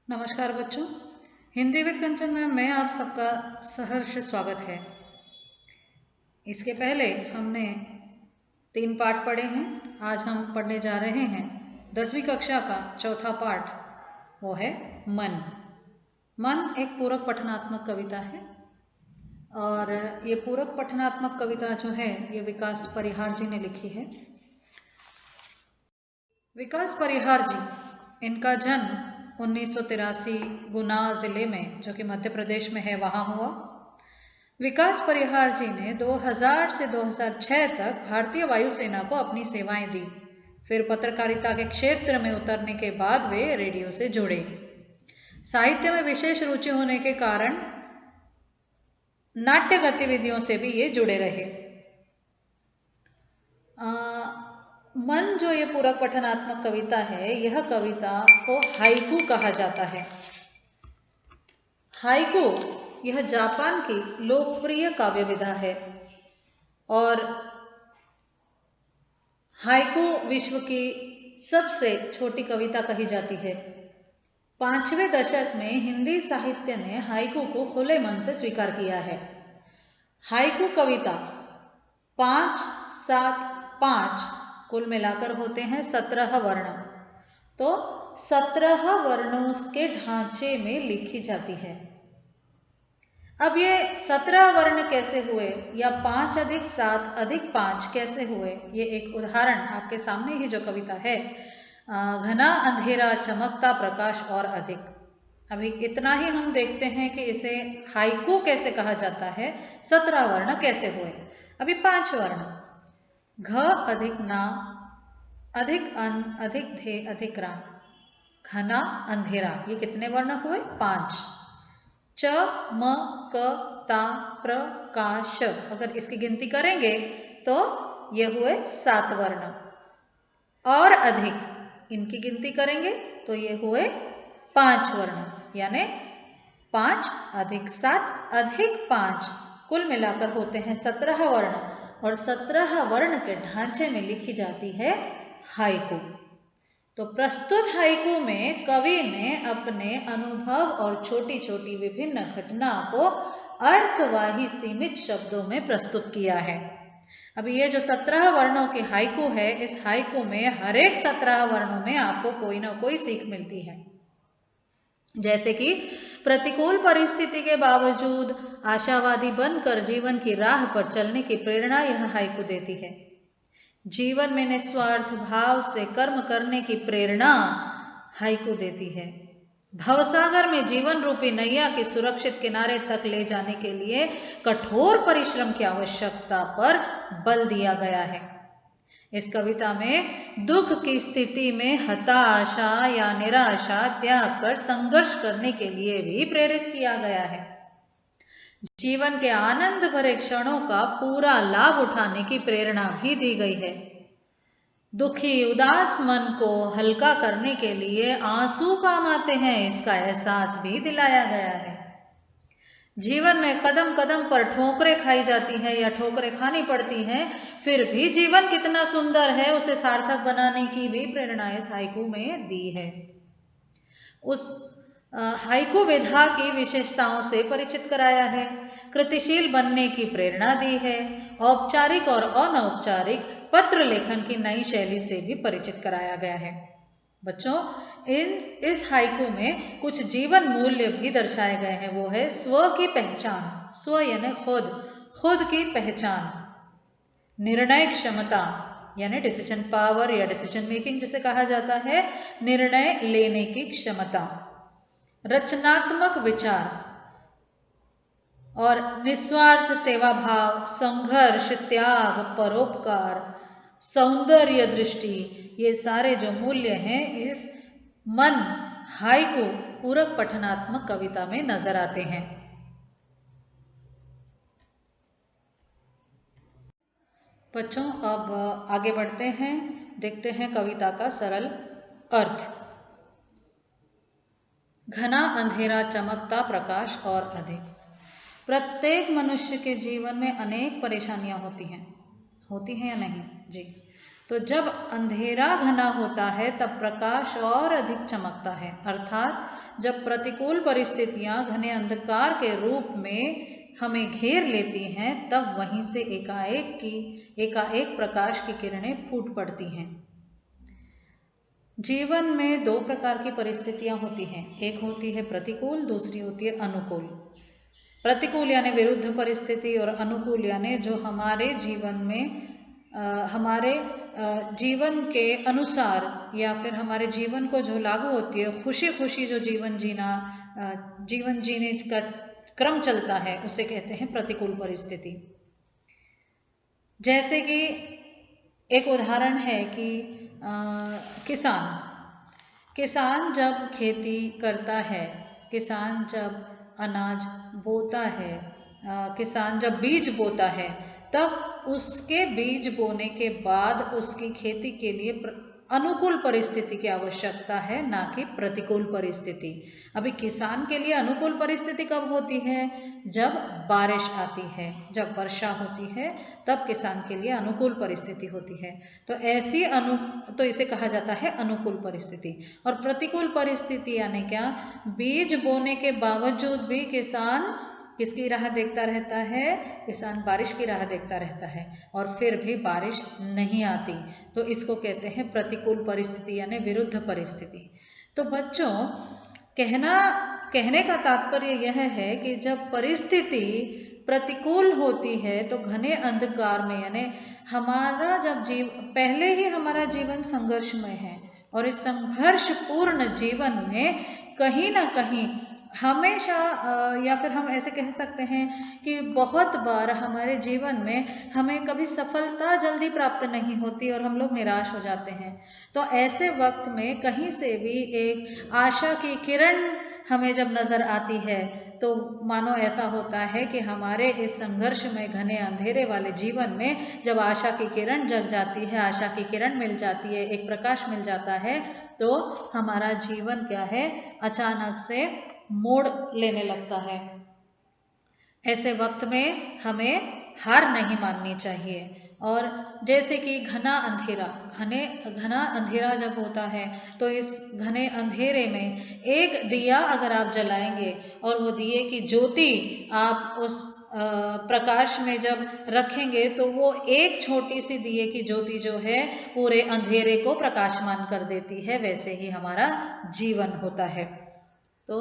नमस्कार बच्चों, हिंदी विद कंचन में आप सबका सहर्ष स्वागत है। इसके पहले हमने 3 पाठ पढ़े हैं। आज हम पढ़ने जा रहे हैं 10वीं कक्षा का चौथा पाठ, वो है मन। मन एक पूरक पठनात्मक कविता है और ये पूरक पठनात्मक कविता जो है ये विकास परिहार जी ने लिखी है। विकास परिहार जी, इनका जन्म 1983 गुना जिले में, जो कि मध्य प्रदेश में है, वहाँ हुआ। विकास परिहार जी ने 2000 से 2006 तक भारतीय वायुसेना को अपनी सेवाएं दी। फिर पत्रकारिता के क्षेत्र में उतरने के बाद वे रेडियो से जुड़े। साहित्य में विशेष रुचि होने के कारण नाट्य गतिविधियों से भी ये जुड़े रहे। मन जो ये पूरक पठनात्मक कविता है, यह कविता को हाइकू कहा जाता है। हाइकू यह जापान की लोकप्रिय काव्य विधा है और हाइकू विश्व की सबसे छोटी कविता कही जाती है। 5वें दशक में हिंदी साहित्य ने हाइकू को खुले मन से स्वीकार किया है। हाइकू कविता 5, 7, 5 कुल मिलाकर होते हैं 17 वर्ण। तो 17 वर्णों के ढांचे में लिखी जाती है। अब ये 17 वर्ण कैसे हुए या 5 + 7 + 5 कैसे हुए, ये एक उदाहरण आपके सामने ही जो कविता है, घना अंधेरा चमकता प्रकाश और अधिक। अभी इतना ही हम देखते हैं कि इसे हाइकू कैसे कहा जाता है, 17 वर्ण कैसे हुए। अभी 5 वर्ण, घ अधिक ना अधिक अन अधिक धे अधिक रा, घना अंधेरा, ये कितने वर्ण हुए? 5। च म क ता प्र का श, अगर इसकी गिनती करेंगे तो ये हुए 7 वर्ण। और अधिक, इनकी गिनती करेंगे तो ये हुए 5 वर्ण, यानी 5 + 7 + 5 कुल मिलाकर होते हैं 17 वर्ण। और 17 वर्ण के ढांचे में लिखी जाती है हाइकू। तो प्रस्तुत हाइकू में कवि ने अपने अनुभव और छोटी छोटी विभिन्न घटनाओं को अर्थवाही सीमित शब्दों में प्रस्तुत किया है। अभी ये जो 17 वर्णों की हाइकू है, इस हाइकू में हर एक 17 वर्णों में आपको कोई ना कोई सीख मिलती है। जैसे कि प्रतिकूल परिस्थिति के बावजूद आशावादी बनकर जीवन की राह पर चलने की प्रेरणा यह हाइकू देती है। जीवन में निस्वार्थ भाव से कर्म करने की प्रेरणा हाइकू देती है। भवसागर में जीवन रूपी नैया के सुरक्षित किनारे तक ले जाने के लिए कठोर परिश्रम की आवश्यकता पर बल दिया गया है। इस कविता में दुख की स्थिति में हताशा या निराशा त्याग कर संघर्ष करने के लिए भी प्रेरित किया गया है। जीवन के आनंद भरे क्षणों का पूरा लाभ उठाने की प्रेरणा भी दी गई है। दुखी उदास मन को हल्का करने के लिए आंसू काम आते हैं, इसका एहसास भी दिलाया गया है। जीवन में कदम कदम पर ठोकरें खाई जाती हैं या ठोकरें खानी पड़ती हैं, फिर भी जीवन कितना सुंदर है उसे सार्थक बनाने की भी प्रेरणा इस हाइकू में दी है। उस हाइकू विधा की विशेषताओं से परिचित कराया है, कृतिशील बनने की प्रेरणा दी है, औपचारिक और अनौपचारिक पत्र लेखन की नई शैली से भी परिचित कराया गया है। बच्चों, इस हाइकू में कुछ जीवन मूल्य भी दर्शाए गए हैं। वो है स्व की पहचान, स्व यानी खुद, खुद की पहचान, निर्णय क्षमता यानी डिसीजन पावर या डिसीजन मेकिंग जिसे कहा जाता है, निर्णय लेने की क्षमता, रचनात्मक विचार और निस्वार्थ सेवा भाव, संघर्ष, त्याग, परोपकार, सौंदर्य दृष्टि, ये सारे जो मूल्य हैं इस मन हाइकू पूरक पठनात्मक कविता में नजर आते हैं। बच्चों, अब आगे बढ़ते हैं, देखते हैं कविता का सरल अर्थ। घना अंधेरा चमकता प्रकाश और अधिक। प्रत्येक मनुष्य के जीवन में अनेक परेशानियां होती हैं या नहीं? जी। तो जब अंधेरा घना होता है तब प्रकाश और अधिक चमकता है, अर्थात जब प्रतिकूल परिस्थितियां घने अंधकार के रूप में हमें घेर लेती हैं तब वहीं से एकाएक प्रकाश की किरणें फूट पड़ती हैं। जीवन में दो प्रकार की परिस्थितियां होती हैं, एक होती है प्रतिकूल, दूसरी होती है अनुकूल। प्रतिकूल यानी विरुद्ध परिस्थिति और अनुकूल यानी जो हमारे जीवन में हमारे जीवन के अनुसार या फिर हमारे जीवन को जो लागू होती है, खुशी खुशी जो जीवन जीने का क्रम चलता है, उसे कहते हैं प्रतिकूल परिस्थिति। जैसे कि एक उदाहरण है कि किसान जब खेती करता है, किसान जब अनाज बोता है, किसान जब बीज बोता है, तब उसके बीज बोने के बाद उसकी खेती के लिए अनुकूल परिस्थिति की आवश्यकता है, ना कि प्रतिकूल परिस्थिति। अभी किसान के लिए अनुकूल परिस्थिति कब होती है? जब बारिश आती है, जब वर्षा होती है, तब किसान के लिए अनुकूल परिस्थिति होती है। तो इसे कहा जाता है अनुकूल परिस्थिति। और प्रतिकूल परिस्थिति यानी क्या? बीज बोने के बावजूद भी किसान किसकी राह देखता रहता है? किसान बारिश की राह देखता रहता है और फिर भी बारिश नहीं आती, तो इसको कहते हैं प्रतिकूल परिस्थिति यानी विरुद्ध परिस्थिति। तो बच्चों, कहने का तात्पर्य यह है कि जब परिस्थिति प्रतिकूल होती है तो घने अंधकार में यानी पहले ही हमारा जीवन संघर्षमय है और इस संघर्षपूर्ण जीवन में कहीं ना कहीं हमेशा या फिर हम ऐसे कह सकते हैं कि बहुत बार हमारे जीवन में हमें कभी सफलता जल्दी प्राप्त नहीं होती और हम लोग निराश हो जाते हैं। तो ऐसे वक्त में कहीं से भी एक आशा की किरण हमें जब नजर आती है तो मानो ऐसा होता है कि हमारे इस संघर्ष में घने अंधेरे वाले जीवन में जब आशा की किरण जग जाती है, आशा की किरण मिल जाती है, एक प्रकाश मिल जाता है, तो हमारा जीवन क्या है, अचानक से मोड़ लेने लगता है। ऐसे वक्त में हमें हार नहीं माननी चाहिए। और जैसे कि घना अंधेरा जब होता है तो इस घने अंधेरे में एक दिया अगर आप जलाएंगे और वो दिए की ज्योति आप उस प्रकाश में जब रखेंगे तो वो एक छोटी सी दिए की ज्योति जो है पूरे अंधेरे को प्रकाशमान कर देती है। वैसे ही हमारा जीवन होता है। तो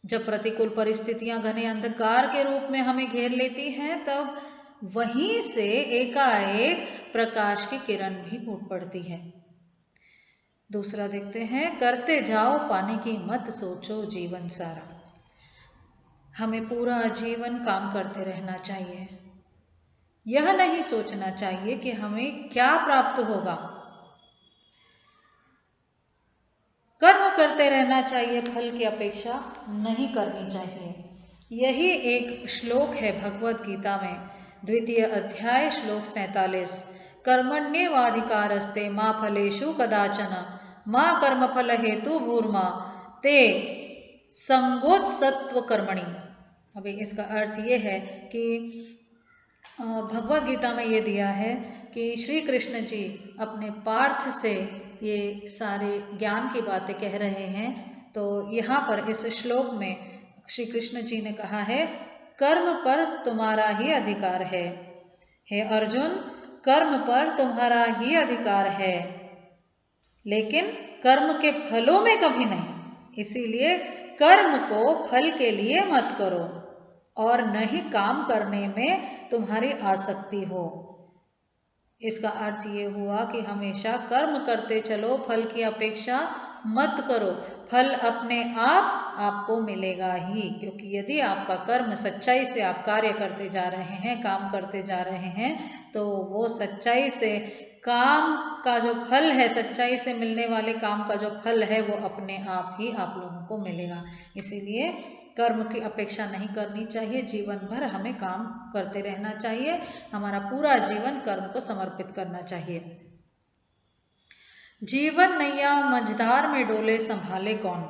जब प्रतिकूल परिस्थितियां घने अंधकार के रूप में हमें घेर लेती हैं तब वहीं से एकाएक प्रकाश की किरण भी फूट पड़ती है। दूसरा देखते हैं, करते जाओ पाने की मत सोचो जीवन सारा। हमें पूरा जीवन काम करते रहना चाहिए, यह नहीं सोचना चाहिए कि हमें क्या प्राप्त होगा। कर्म करते रहना चाहिए, फल की अपेक्षा नहीं करनी चाहिए। यही एक श्लोक है भगवत गीता में, 2 अध्याय श्लोक 47, कर्मण्येवाधिकारस्ते मा फलेषु कदाचन मा कर्मफल हेतु भूर्मा ते संगोत्सत्व कर्मणि। अभी इसका अर्थ ये है कि भगवत गीता में ये दिया है कि श्री कृष्ण जी अपने पार्थ से ये सारे ज्ञान की बातें कह रहे हैं। तो यहाँ पर इस श्लोक में श्री कृष्ण जी ने कहा है, कर्म पर तुम्हारा ही अधिकार है। हे अर्जुन, कर्म पर तुम्हारा ही अधिकार है, लेकिन कर्म के फलों में कभी नहीं। इसीलिए कर्म को फल के लिए मत करो और न ही काम करने में तुम्हारी आसक्ति हो। इसका अर्थ ये हुआ कि हमेशा कर्म करते चलो, फल की अपेक्षा मत करो। फल अपने आप आपको मिलेगा ही, क्योंकि यदि आपका कर्म सच्चाई से आप कार्य करते जा रहे हैं, काम करते जा रहे हैं, तो वो सच्चाई से काम का जो फल है, सच्चाई से मिलने वाले काम का जो फल है, वो अपने आप ही आप लोगों को मिलेगा। इसीलिए कर्म की अपेक्षा नहीं करनी चाहिए, जीवन भर हमें काम करते रहना चाहिए, हमारा पूरा जीवन कर्म को समर्पित करना चाहिए। जीवन नैया मझधार में डोले संभाले कौन।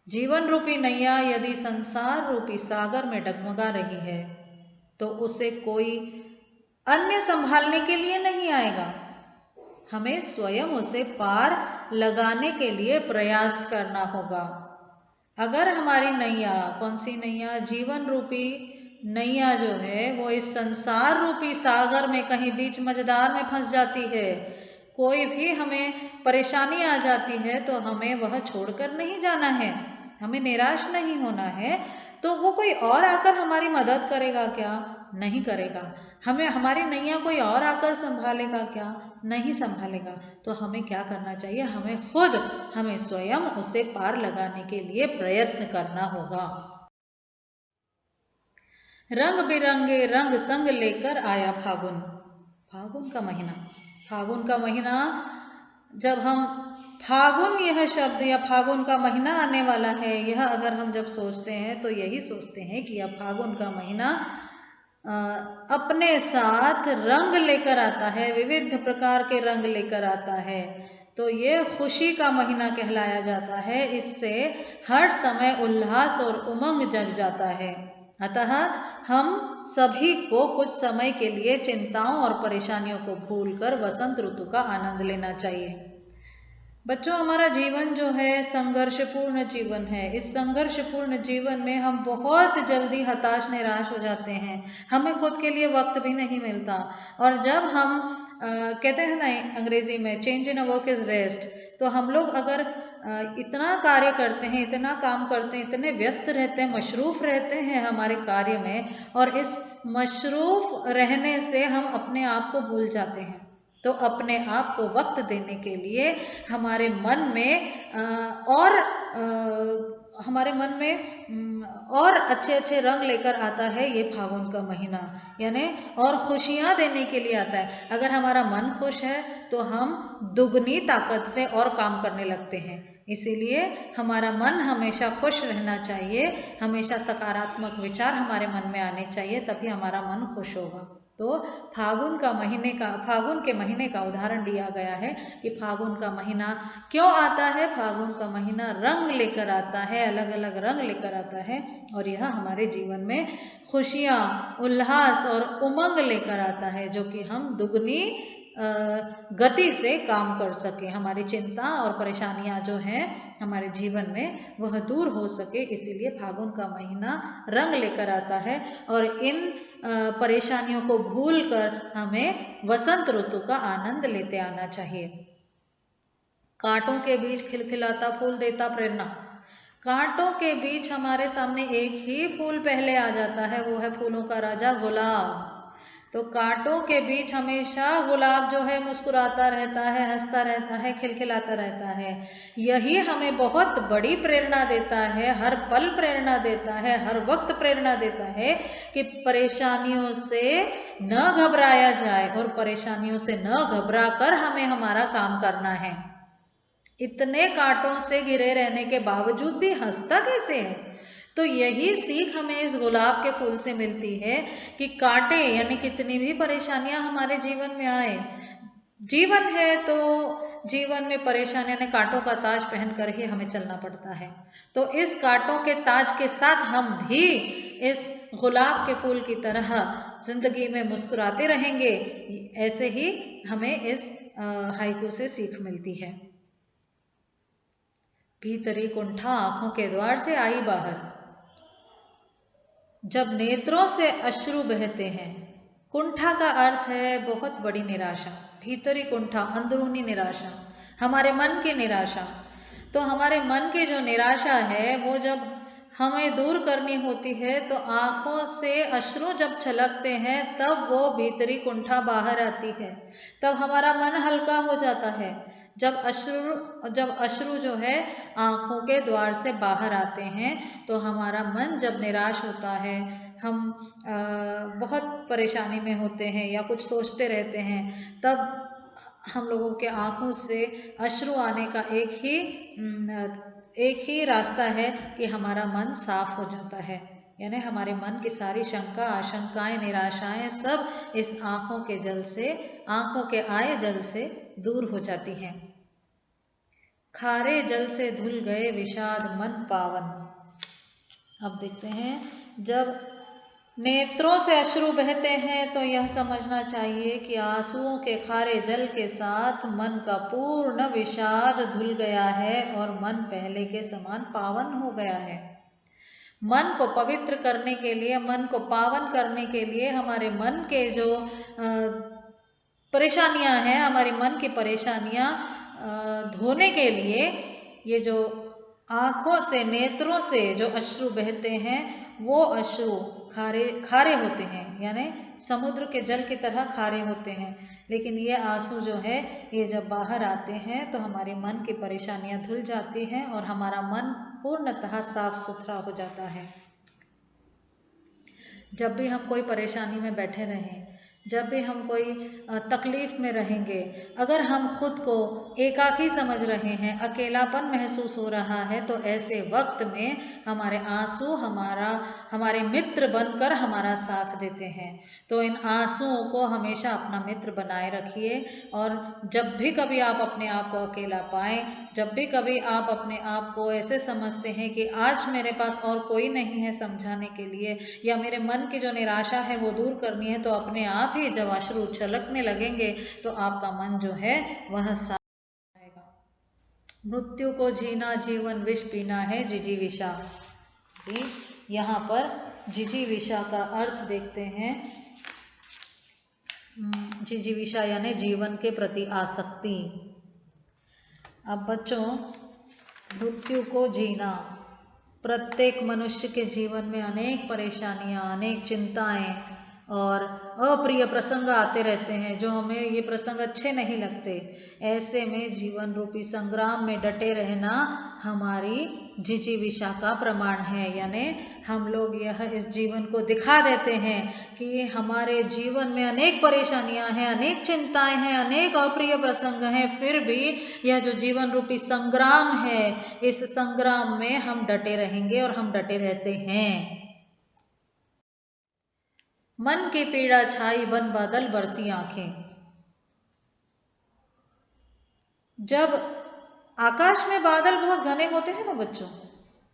जीवन रूपी नैया यदि संसार रूपी सागर में डगमगा रही है तो उसे कोई अन्य संभालने के लिए नहीं आएगा। हमें स्वयं उसे पार लगाने के लिए प्रयास करना होगा। अगर हमारी नैया, कौन सी नैया, जीवन रूपी नैया जो है वो इस संसार रूपी सागर में कहीं बीच मझधार में फंस जाती है, कोई भी हमें परेशानी आ जाती है तो हमें वह छोड़कर नहीं जाना है, हमें निराश नहीं होना है। तो वो कोई और आकर हमारी मदद करेगा क्या? नहीं करेगा। हमें हमारी नैया कोई और आकर संभालेगा क्या? नहीं संभालेगा। तो हमें क्या करना चाहिए? हमें स्वयं उसे पार लगाने के लिए प्रयत्न करना होगा। रंग बिरंगे रंग संग लेकर आया फागुन। फागुन का महीना, फागुन का महीना, जब हम फागुन, यह शब्द या फागुन का महीना आने वाला है, यह अगर हम जब सोचते हैं तो यही सोचते हैं कि यह फागुन का महीना अपने साथ रंग लेकर आता है, विविध प्रकार के रंग लेकर आता है। तो ये खुशी का महीना कहलाया जाता है। इससे हर समय उल्लास और उमंग जग जाता है। अतः हम सभी को कुछ समय के लिए चिंताओं और परेशानियों को भूलकर वसंत ऋतु का आनंद लेना चाहिए। बच्चों, हमारा जीवन जो है संघर्षपूर्ण जीवन है। इस संघर्षपूर्ण जीवन में हम बहुत जल्दी हताश निराश हो जाते हैं। हमें खुद के लिए वक्त भी नहीं मिलता। और जब हम कहते हैं ना अंग्रेजी में change in a work is rest, तो हम लोग अगर इतना कार्य करते हैं, इतना काम करते हैं, इतने व्यस्त रहते हैं, मशरूफ रहते हैं हमारे कार्य में, और इस मशरूफ रहने से हम अपने आप को भूल जाते हैं। तो अपने आप को वक्त देने के लिए हमारे मन में और अच्छे अच्छे रंग लेकर आता है ये फागुन का महीना, यानी और खुशियाँ देने के लिए आता है। अगर हमारा मन खुश है तो हम दुगनी ताकत से और काम करने लगते हैं। इसीलिए हमारा मन हमेशा खुश रहना चाहिए, हमेशा सकारात्मक विचार हमारे मन में आने चाहिए, तभी हमारा मन खुश होगा। तो फागुन के महीने का उदाहरण दिया गया है कि फागुन का महीना क्यों आता है। फागुन का महीना रंग लेकर आता है, अलग अलग रंग लेकर आता है, और यह हमारे जीवन में खुशियाँ, उल्लास और उमंग लेकर आता है, जो कि हम दुगनी गति से काम कर सके, हमारी चिंता और परेशानियां जो हैं हमारे जीवन में वह दूर हो सके। इसीलिए फागुन का महीना रंग लेकर आता है, और इन परेशानियों को भूलकर हमें वसंत ऋतु का आनंद लेते आना चाहिए। कांटों के बीच खिलखिलाता फूल देता प्रेरणा। कांटों के बीच हमारे सामने एक ही फूल पहले आ जाता है, वो है फूलों का राजा गुलाब। तो कांटों के बीच हमेशा गुलाब जो है मुस्कुराता रहता है, हंसता रहता है, खिलखिलाता रहता है। यही हमें बहुत बड़ी प्रेरणा देता है, हर पल प्रेरणा देता है, हर वक्त प्रेरणा देता है कि परेशानियों से न घबराया जाए, और परेशानियों से न घबरा कर हमें हमारा काम करना है। इतने कांटों से घिरे रहने के बावजूद भी हंसता कैसे है? तो यही सीख हमें इस गुलाब के फूल से मिलती है कि कांटे यानी कितनी भी परेशानियां हमारे जीवन में आए, जीवन है तो जीवन में परेशानी यानी कांटों का ताज पहनकर ही हमें चलना पड़ता है। तो इस कांटों के ताज के साथ हम भी इस गुलाब के फूल की तरह जिंदगी में मुस्कुराते रहेंगे। ऐसे ही हमें इस हाइकू से सीख मिलती है। भीतरी कुंठा आंखों के द्वार से आई बाहर। जब नेत्रों से अश्रु बहते हैं, कुंठा का अर्थ है बहुत बड़ी निराशा। भीतरी कुंठा, अंदरूनी निराशा, हमारे मन की निराशा। तो हमारे मन की जो निराशा है वो जब हमें दूर करनी होती है, तो आंखों से अश्रु जब छलकते हैं तब वो भीतरी कुंठा बाहर आती है, तब हमारा मन हल्का हो जाता है। जब अश्रु जो है आंखों के द्वार से बाहर आते हैं, तो हमारा मन जब निराश होता है, हम बहुत परेशानी में होते हैं या कुछ सोचते रहते हैं, तब हम लोगों के आंखों से अश्रु आने का एक ही रास्ता है कि हमारा मन साफ हो जाता है। यानी हमारे मन की सारी शंका, आशंकाएं, निराशाएं सब इस आंखों के आए जल से दूर हो जाती हैं। खारे जल से धुल गए विषाद मन पावन। अब देखते हैं, जब नेत्रों से अश्रु बहते हैं तो यह समझना चाहिए कि आंसुओं के खारे जल के साथ मन का पूर्ण विषाद धुल गया है और मन पहले के समान पावन हो गया है। मन को पवित्र करने के लिए, मन को पावन करने के लिए, हमारे मन के जो परेशानियां हैं, हमारे मन की परेशानियां धोने के लिए ये जो आँखों से, नेत्रों से जो अश्रु बहते हैं वो अश्रु खारे खारे होते हैं, यानी समुद्र के जल की तरह खारे होते हैं। लेकिन ये आंसू जो है ये जब बाहर आते हैं तो हमारे मन की परेशानियां धुल जाती हैं और हमारा मन पूर्णतः साफ सुथरा हो जाता है। जब भी हम कोई परेशानी में बैठे रहें, जब भी हम कोई तकलीफ में रहेंगे, अगर हम खुद को एकाकी समझ रहे हैं, अकेलापन महसूस हो रहा है, तो ऐसे वक्त में हमारे आंसू हमारे मित्र बनकर हमारा साथ देते हैं। तो इन आंसुओं को हमेशा अपना मित्र बनाए रखिए और जब भी कभी आप अपने आप को अकेला पाएं, जब भी कभी आप अपने आप को ऐसे समझते हैं कि आज मेरे पास और कोई नहीं है समझाने के लिए, या मेरे मन की जो निराशा है वो दूर करनी है, तो अपने आप ही जब अश्रु छलकने लगेंगे तो आपका मन जो है वह साफ हो जाएगा। मृत्यु को जीना जीवन विष पीना है जिजीविषा। यहाँ पर जिजीविषा का अर्थ देखते हैं। जिजीविषा यानी जीवन के प्रति आसक्ति। अब बच्चों, मृत्यु को जीना, प्रत्येक मनुष्य के जीवन में अनेक परेशानियां, अनेक चिंताएं और अप्रिय प्रसंग आते रहते हैं जो हमें ये प्रसंग अच्छे नहीं लगते। ऐसे में जीवन रूपी संग्राम में डटे रहना हमारी जिजीविषा का प्रमाण है। यानी हम लोग इस जीवन को दिखा देते हैं कि हमारे जीवन में अनेक परेशानियां हैं, अनेक चिंताएं हैं, अनेक अप्रिय प्रसंग हैं, फिर भी यह जो जीवन रूपी संग्राम है, इस संग्राम में हम डटे रहेंगे और हम डटे रहते हैं। मन की पीड़ा छाई बन बादल बरसी आंखें। जब आकाश में बादल बहुत घने होते हैं ना बच्चों,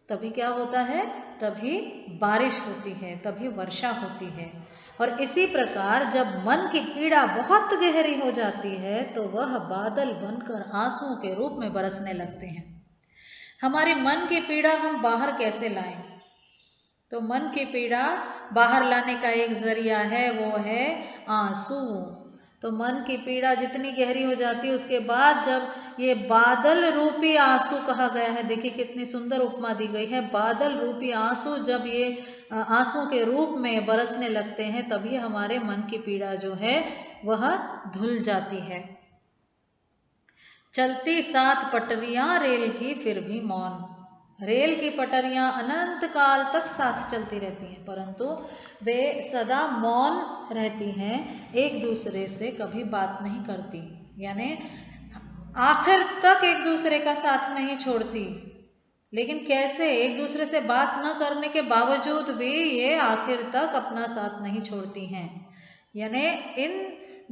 तभी क्या होता है? तभी बारिश होती है, तभी वर्षा होती है। और इसी प्रकार जब मन की पीड़ा बहुत गहरी हो जाती है तो वह बादल बनकर आंसुओं के रूप में बरसने लगते हैं। हमारे मन की पीड़ा हम बाहर कैसे लाएं? तो मन की पीड़ा बाहर लाने का एक जरिया है, वो है आंसू। तो मन की पीड़ा जितनी गहरी हो जाती है उसके बाद जब ये बादल रूपी आंसू कहा गया है, देखिए कितनी सुंदर उपमा दी गई है, बादल रूपी आंसू जब ये आंसुओं के रूप में बरसने लगते हैं तभी हमारे मन की पीड़ा जो है वह धुल जाती है। चलती 7 पटरियां रेल की फिर भी मौन। रेल की पटरियां अनंत काल तक साथ चलती रहती हैं, परंतु वे सदा मौन रहती हैं, एक दूसरे से कभी बात नहीं करती, यानी आखिर तक एक दूसरे का साथ नहीं छोड़ती। लेकिन कैसे? एक दूसरे से बात न करने के बावजूद भी ये आखिर तक अपना साथ नहीं छोड़ती हैं। यानी इन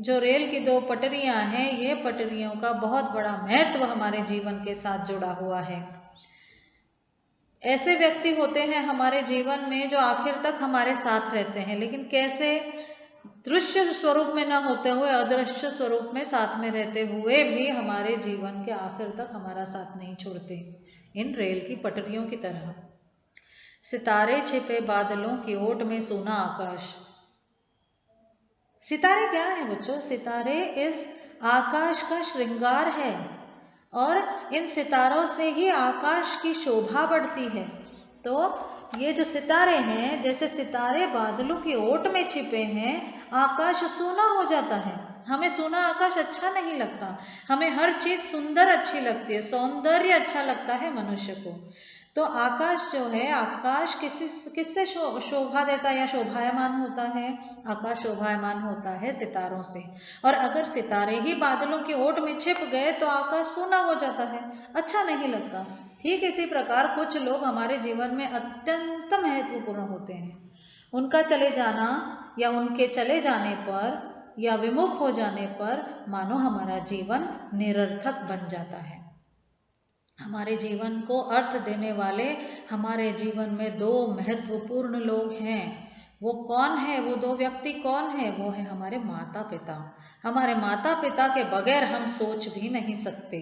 जो रेल की 2 पटरियां हैं, ये पटरियों का बहुत बड़ा महत्व हमारे जीवन के साथ जुड़ा हुआ है। ऐसे व्यक्ति होते हैं हमारे जीवन में जो आखिर तक हमारे साथ रहते हैं, लेकिन कैसे? दृश्य स्वरूप में न होते हुए अदृश्य स्वरूप में साथ में रहते हुए भी हमारे जीवन के आखिर तक हमारा साथ नहीं छोड़ते, इन रेल की पटरियों की तरह। सितारे छिपे बादलों की ओट में सोना आकाश। सितारे क्या है बच्चों? सितारे इस आकाश का श्रृंगार है और इन सितारों से ही आकाश की शोभा बढ़ती है। तो ये जो सितारे हैं, जैसे सितारे बादलों की ओट में छिपे हैं, आकाश सोना हो जाता है। हमें सोना आकाश अच्छा नहीं लगता, हमें हर चीज सुंदर अच्छी लगती है, सौंदर्य अच्छा लगता है मनुष्य को। तो आकाश जो है, आकाश किससे शोभा देता है या शोभायमान होता है? आकाश शोभायमान होता है सितारों से। और अगर सितारे ही बादलों की ओट में छिप गए तो आकाश सूना हो जाता है, अच्छा नहीं लगता। ठीक इसी प्रकार कुछ लोग हमारे जीवन में अत्यंत महत्वपूर्ण होते हैं, उनका चले जाना या उनके चले जाने पर या विमुख हो जाने पर मानो हमारा जीवन निरर्थक बन जाता है। हमारे जीवन को अर्थ देने वाले हमारे जीवन में 2 महत्वपूर्ण लोग हैं, वो कौन है, वो दो व्यक्ति कौन है? वो है हमारे माता पिता। हमारे माता पिता के बगैर हम सोच भी नहीं सकते।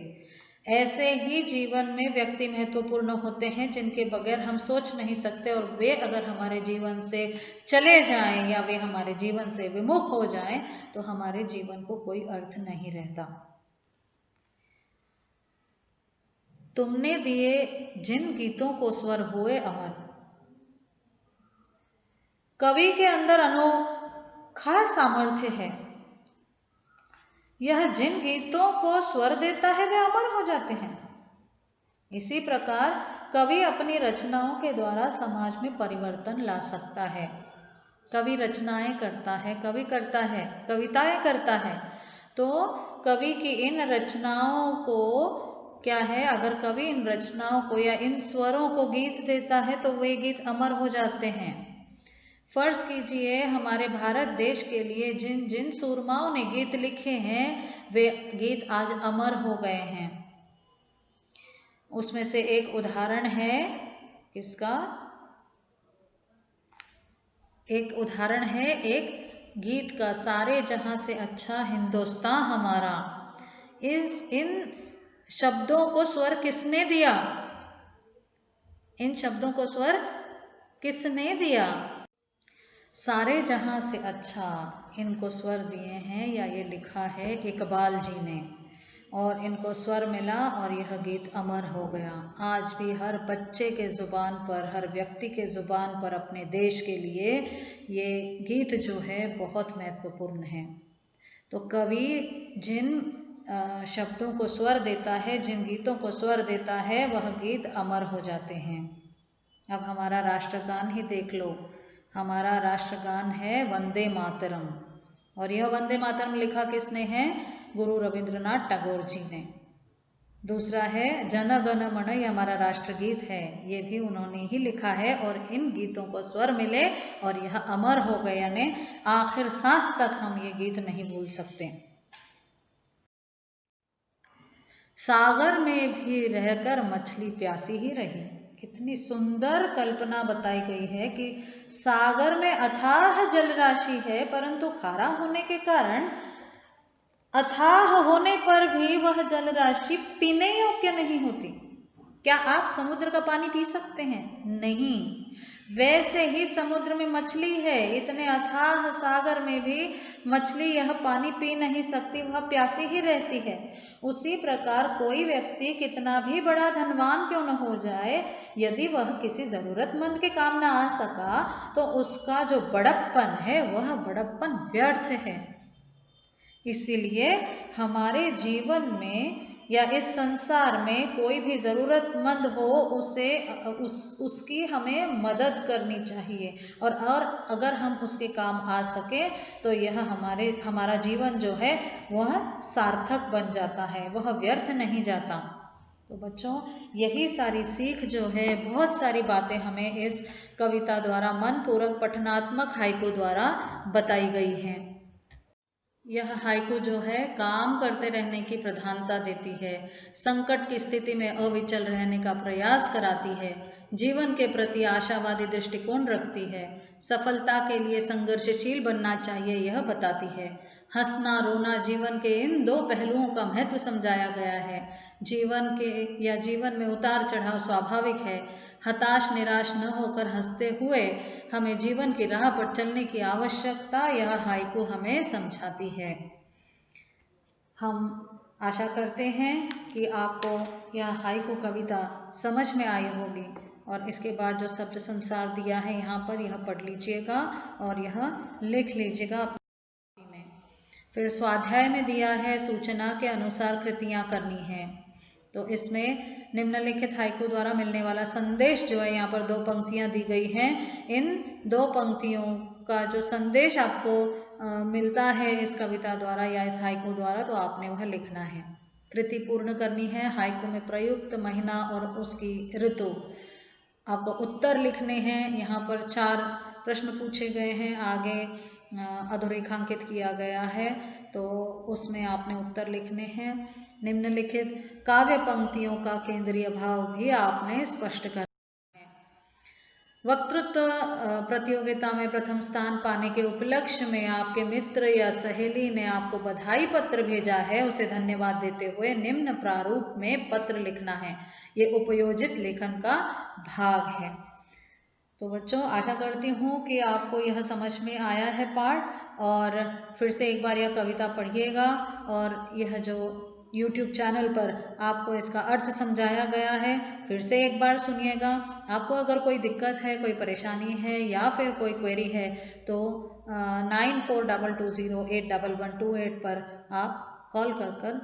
ऐसे ही जीवन में व्यक्ति महत्वपूर्ण होते हैं जिनके बगैर हम सोच नहीं सकते, और वे अगर हमारे जीवन से चले जाएं या वे हमारे जीवन से विमुख हो जाएं तो हमारे जीवन को कोई अर्थ नहीं रहता। तुमने दिए जिन गीतों को स्वर हुए अमर। कवि के अंदर अनोखा सामर्थ्य है। यह जिन गीतों को स्वर देता है वे अमर हो जाते हैं। इसी प्रकार कवि अपनी रचनाओं के द्वारा समाज में परिवर्तन ला सकता है। कवि रचनाएं करता है, कवि करता है, कविताएं करता है, तो कवि की इन रचनाओं को क्या है, अगर कवि इन रचनाओं को या इन स्वरों को गीत देता है तो वे गीत अमर हो जाते हैं। फर्ज कीजिए हमारे भारत देश के लिए जिन जिन सूरमाओं ने गीत लिखे हैं वे गीत आज अमर हो गए हैं। उसमें से एक उदाहरण है किसका? एक उदाहरण है एक गीत का, सारे जहां से अच्छा हिंदुस्तान हमारा। इन शब्दों को स्वर किसने दिया? इन शब्दों को स्वर किसने दिया? सारे जहां से अच्छा, इनको स्वर दिए हैं या ये लिखा है इकबाल जी ने, और इनको स्वर मिला और यह गीत अमर हो गया। आज भी हर बच्चे के ज़ुबान पर, हर व्यक्ति के ज़ुबान पर अपने देश के लिए ये गीत जो है बहुत महत्वपूर्ण है। तो कवि जिन शब्दों को स्वर देता है, जिन गीतों को स्वर देता है, वह गीत अमर हो जाते हैं। अब हमारा राष्ट्रगान ही देख लो। हमारा राष्ट्रगान है वंदे मातरम, और यह वंदे मातरम लिखा किसने है? गुरु रविंद्रनाथ टैगोर जी ने। दूसरा है जन गण मन, ये हमारा राष्ट्रगीत है, ये भी उन्होंने ही लिखा है, और इन गीतों को स्वर मिले और यह अमर हो गए, यानी आखिर सांस तक हम ये गीत नहीं भूल सकते। सागर में भी रहकर मछली प्यासी ही रही। कितनी सुंदर कल्पना बताई गई है कि सागर में अथाह जल राशि है, परंतु खारा होने के कारण, अथाह होने पर भी वह जल राशि पीने योग्य नहीं होती। क्या आप समुद्र का पानी पी सकते हैं? नहीं। वैसे ही समुद्र में मछली है, इतने अथाह सागर में भी मछली यह पानी पी नहीं सकती, वह प्यासी ही रहती है। उसी प्रकार कोई व्यक्ति कितना भी बड़ा धनवान क्यों न हो जाए, यदि वह किसी जरूरतमंद के काम न आ सका तो उसका जो बड़प्पन है वह बड़प्पन व्यर्थ है। इसीलिए हमारे जीवन में या इस संसार में कोई भी ज़रूरतमंद हो उसकी हमें मदद करनी चाहिए, और अगर हम उसके काम आ सके तो यह हमारा जीवन जो है वह सार्थक बन जाता है, वह व्यर्थ नहीं जाता। तो बच्चों, यही सारी सीख जो है, बहुत सारी बातें हमें इस कविता द्वारा, मनपूरक पठनात्मक हाइकू द्वारा बताई गई हैं। यह हाइकू जो है काम करते रहने की प्रधानता देती है, संकट की स्थिति में अविचल रहने का प्रयास कराती है, जीवन के प्रति आशावादी दृष्टिकोण रखती है, सफलता के लिए संघर्षशील बनना चाहिए यह बताती है। हंसना रोना जीवन के इन दो पहलुओं का महत्व समझाया गया है। जीवन में उतार चढ़ाव स्वाभाविक है। हताश निराश न होकर हंसते हुए हमें जीवन की राह पर चलने की आवश्यकता यह हाइकू हमें समझाती है। हम आशा करते हैं कि आपको यह हाइकू कविता समझ में आई होगी, और इसके बाद जो शब्द संसार दिया है यहाँ पर, यह पढ़ लीजिएगा और यह लिख लीजिएगा अपनी में। फिर स्वाध्याय में दिया है सूचना के अनुसार कृतियाँ करनी है। तो इसमें निम्नलिखित हाइकू द्वारा मिलने वाला संदेश जो है, यहाँ पर 2 पंक्तियाँ दी गई हैं। इन 2 पंक्तियों का जो संदेश आपको मिलता है इस कविता द्वारा या इस हाइकू द्वारा, तो आपने वह लिखना है। कृति पूर्ण करनी है। हाइकू में प्रयुक्त महीना और उसकी ऋतु, आपको उत्तर लिखने हैं। यहाँ पर 4 प्रश्न पूछे गए हैं, आगे अधोरेखांकित किया गया है, तो उसमें आपने उत्तर लिखने हैं। निम्नलिखित काव्य पंक्तियों का केंद्रीय भाव भी आपने स्पष्ट करना है। वक्तृत्व प्रतियोगिता में प्रथम स्थान पाने के उपलक्ष्य में आपके मित्र या सहेली ने आपको बधाई पत्र भेजा है, उसे धन्यवाद देते हुए निम्न प्रारूप में पत्र लिखना है। ये उपयोजित लेखन का भाग है। तो बच्चों, आशा करती हूँ कि आपको यह समझ में आया है पाठ, और फिर से एक बार यह कविता पढ़िएगा, और यह जो YouTube चैनल पर आपको इसका अर्थ समझाया गया है फिर से एक बार सुनिएगा। आपको अगर कोई दिक्कत है, कोई परेशानी है या फिर कोई क्वेरी है तो 9422081128 पर आप कॉल कर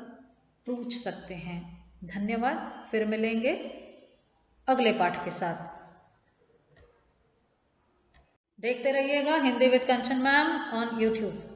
पूछ सकते हैं। धन्यवाद। फिर मिलेंगे अगले पाठ के साथ। देखते रहिएगा Hindi with Kanchan ma'am on YouTube।